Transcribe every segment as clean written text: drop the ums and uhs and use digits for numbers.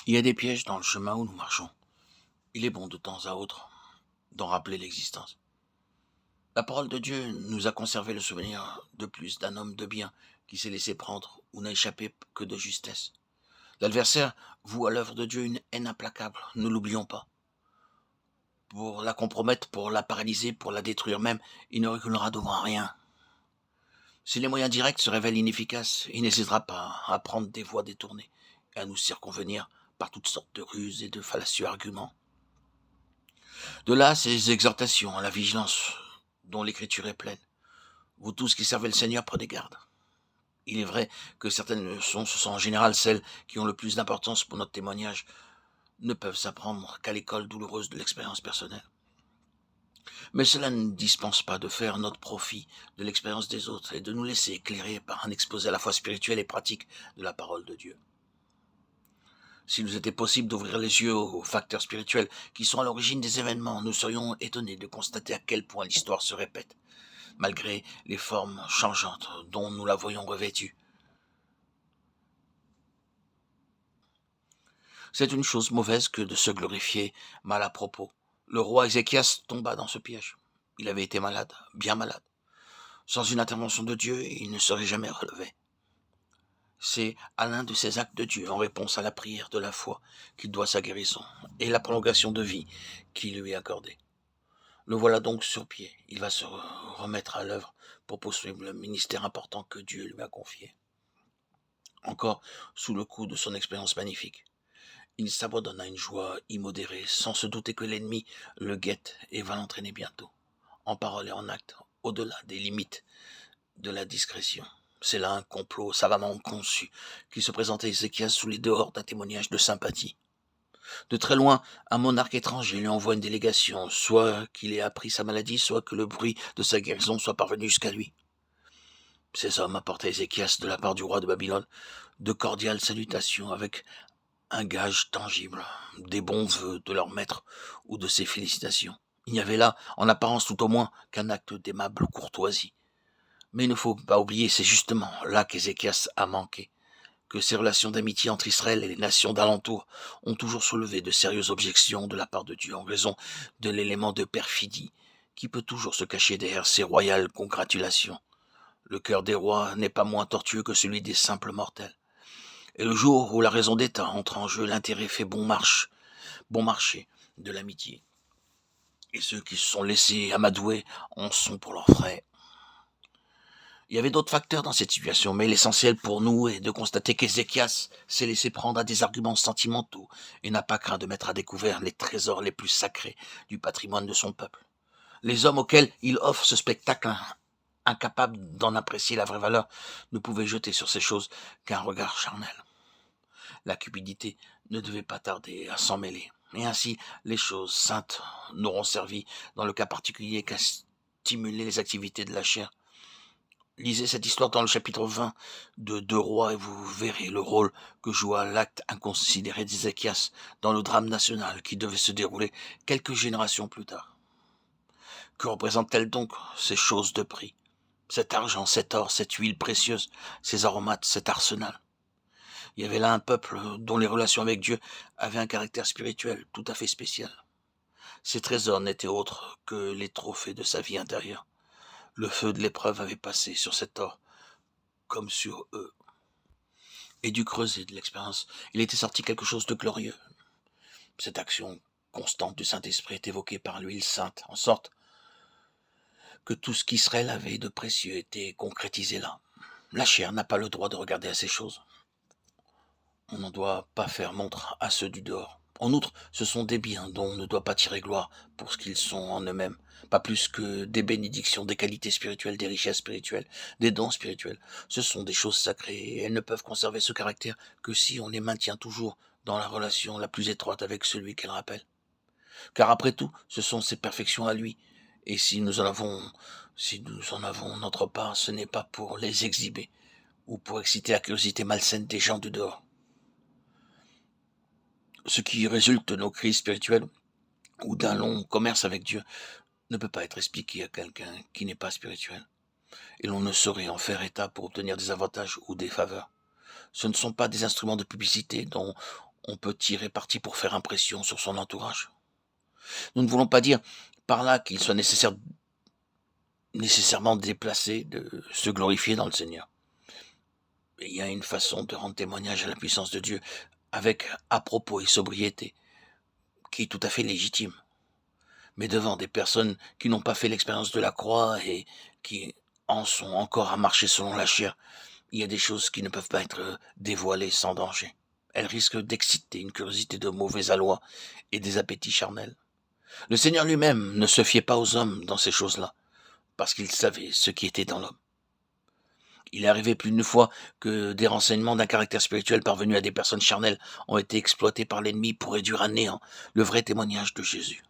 Il y a des pièges dans le chemin où nous marchons. Il est bon de temps à autre d'en rappeler l'existence. La parole de Dieu nous a conservé le souvenir de plus d'un homme de bien qui s'est laissé prendre ou n'a échappé que de justesse. L'adversaire voue à l'œuvre de Dieu une haine implacable, ne l'oublions pas. Pour la compromettre, pour la paralyser, pour la détruire même, il ne reculera devant rien. Si les moyens directs se révèlent inefficaces, il n'hésitera pas à prendre des voies détournées et à nous circonvenir par toutes sortes de ruses et de fallacieux arguments. De là, ces exhortations à la vigilance dont l'Écriture est pleine. Vous tous qui servez le Seigneur, prenez garde. Il est vrai que certaines leçons, ce sont en général celles qui ont le plus d'importance pour notre témoignage, ne peuvent s'apprendre qu'à l'école douloureuse de l'expérience personnelle. Mais cela ne dispense pas de faire notre profit de l'expérience des autres et de nous laisser éclairer par un exposé à la fois spirituel et pratique de la parole de Dieu. S'il nous était possible d'ouvrir les yeux aux facteurs spirituels qui sont à l'origine des événements, nous serions étonnés de constater à quel point l'histoire se répète, malgré les formes changeantes dont nous la voyons revêtue. C'est une chose mauvaise que de se glorifier mal à propos. Le roi Ézéchias tomba dans ce piège. Il avait été malade, bien malade. Sans une intervention de Dieu, il ne serait jamais relevé. C'est à l'un de ces actes de Dieu, en réponse à la prière de la foi, qu'il doit sa guérison et la prolongation de vie qui lui est accordée. Le voilà donc sur pied. Il va se remettre à l'œuvre pour poursuivre le ministère important que Dieu lui a confié. Encore sous le coup de son expérience magnifique, il s'abandonne à une joie immodérée, sans se douter que l'ennemi le guette et va l'entraîner bientôt, en parole et en acte, au-delà des limites de la discrétion. C'est là un complot savamment conçu qui se présente à Ézéchias sous les dehors d'un témoignage de sympathie. De très loin, un monarque étranger lui envoie une délégation, soit qu'il ait appris sa maladie, soit que le bruit de sa guérison soit parvenu jusqu'à lui. Ces hommes apportent à Ézéchias, de la part du roi de Babylone, de cordiales salutations avec un gage tangible, des bons vœux de leur maître ou de ses félicitations. Il n'y avait là, en apparence tout au moins, qu'un acte d'aimable courtoisie. Mais il ne faut pas oublier, c'est justement là qu'Ézéchias a manqué, que ces relations d'amitié entre Israël et les nations d'alentour ont toujours soulevé de sérieuses objections de la part de Dieu en raison de l'élément de perfidie qui peut toujours se cacher derrière ces royales congratulations. Le cœur des rois n'est pas moins tortueux que celui des simples mortels. Et le jour où la raison d'État entre en jeu, l'intérêt fait bon marché de l'amitié. Et ceux qui se sont laissés amadouer en sont pour leurs frais. Il y avait d'autres facteurs dans cette situation, mais l'essentiel pour nous est de constater qu'Ézéchias s'est laissé prendre à des arguments sentimentaux et n'a pas craint de mettre à découvert les trésors les plus sacrés du patrimoine de son peuple. Les hommes auxquels il offre ce spectacle, incapables d'en apprécier la vraie valeur, ne pouvaient jeter sur ces choses qu'un regard charnel. La cupidité ne devait pas tarder à s'en mêler. Et ainsi, les choses saintes n'auront servi, dans le cas particulier, qu'à stimuler les activités de la chair. Lisez cette histoire dans le chapitre 20 de Deux Rois et vous verrez le rôle que joua l'acte inconsidéré d'Ézéchias dans le drame national qui devait se dérouler quelques générations plus tard. Que représentent-elles donc ces choses de prix? Cet argent, cet or, cette huile précieuse, ces aromates, cet arsenal. Il y avait là un peuple dont les relations avec Dieu avaient un caractère spirituel tout à fait spécial. Ces trésors n'étaient autres que les trophées de sa vie intérieure. Le feu de l'épreuve avait passé sur cet or, comme sur eux. Et du creuset de l'expérience, il était sorti quelque chose de glorieux. Cette action constante du Saint-Esprit est évoquée par l'huile sainte, en sorte que tout ce qu'Israël avait de précieux était concrétisé là. La chair n'a pas le droit de regarder à ces choses. On n'en doit pas faire montre à ceux du dehors. En outre, ce sont des biens dont on ne doit pas tirer gloire pour ce qu'ils sont en eux-mêmes, pas plus que des bénédictions, des qualités spirituelles, des richesses spirituelles, des dons spirituels. Ce sont des choses sacrées et elles ne peuvent conserver ce caractère que si on les maintient toujours dans la relation la plus étroite avec celui qu'elles rappellent. Car après tout, ce sont ses perfections à lui, et si nous en avons notre part, ce n'est pas pour les exhiber ou pour exciter la curiosité malsaine des gens du dehors. Ce qui résulte de nos crises spirituelles ou d'un long commerce avec Dieu ne peut pas être expliqué à quelqu'un qui n'est pas spirituel. Et l'on ne saurait en faire état pour obtenir des avantages ou des faveurs. Ce ne sont pas des instruments de publicité dont on peut tirer parti pour faire impression sur son entourage. Nous ne voulons pas dire par là qu'il soit nécessairement déplacé de se glorifier dans le Seigneur. Mais il y a une façon de rendre témoignage à la puissance de Dieu avec à-propos et sobriété, qui est tout à fait légitime. Mais devant des personnes qui n'ont pas fait l'expérience de la croix et qui en sont encore à marcher selon la chair, il y a des choses qui ne peuvent pas être dévoilées sans danger. Elles risquent d'exciter une curiosité de mauvais aloi et des appétits charnels. Le Seigneur lui-même ne se fiait pas aux hommes dans ces choses-là, parce qu'il savait ce qui était dans l'homme. Il est arrivé plus d'une fois que des renseignements d'un caractère spirituel parvenus à des personnes charnelles ont été exploités par l'ennemi pour réduire à néant le vrai témoignage de Jésus.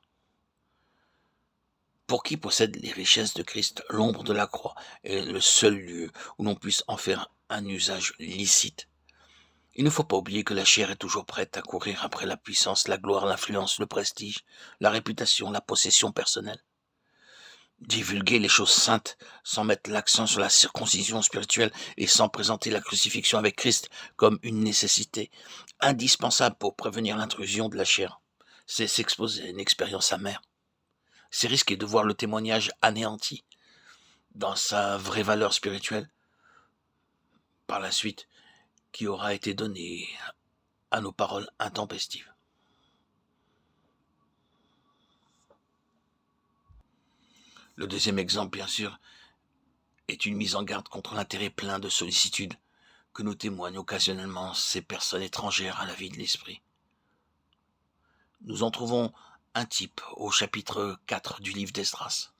Pour qui possède les richesses de Christ, l'ombre de la croix est le seul lieu où l'on puisse en faire un usage licite. Il ne faut pas oublier que la chair est toujours prête à courir après la puissance, la gloire, l'influence, le prestige, la réputation, la possession personnelle. Divulguer les choses saintes sans mettre l'accent sur la circoncision spirituelle et sans présenter la crucifixion avec Christ comme une nécessité indispensable pour prévenir l'intrusion de la chair, c'est s'exposer à une expérience amère. C'est risquer de voir le témoignage anéanti dans sa vraie valeur spirituelle par la suite qui aura été donnée à nos paroles intempestives. Le deuxième exemple, bien sûr, est une mise en garde contre l'intérêt plein de sollicitude que nous témoignent occasionnellement ces personnes étrangères à la vie de l'esprit. Nous en trouvons un type au chapitre 4 du livre d'Esdras.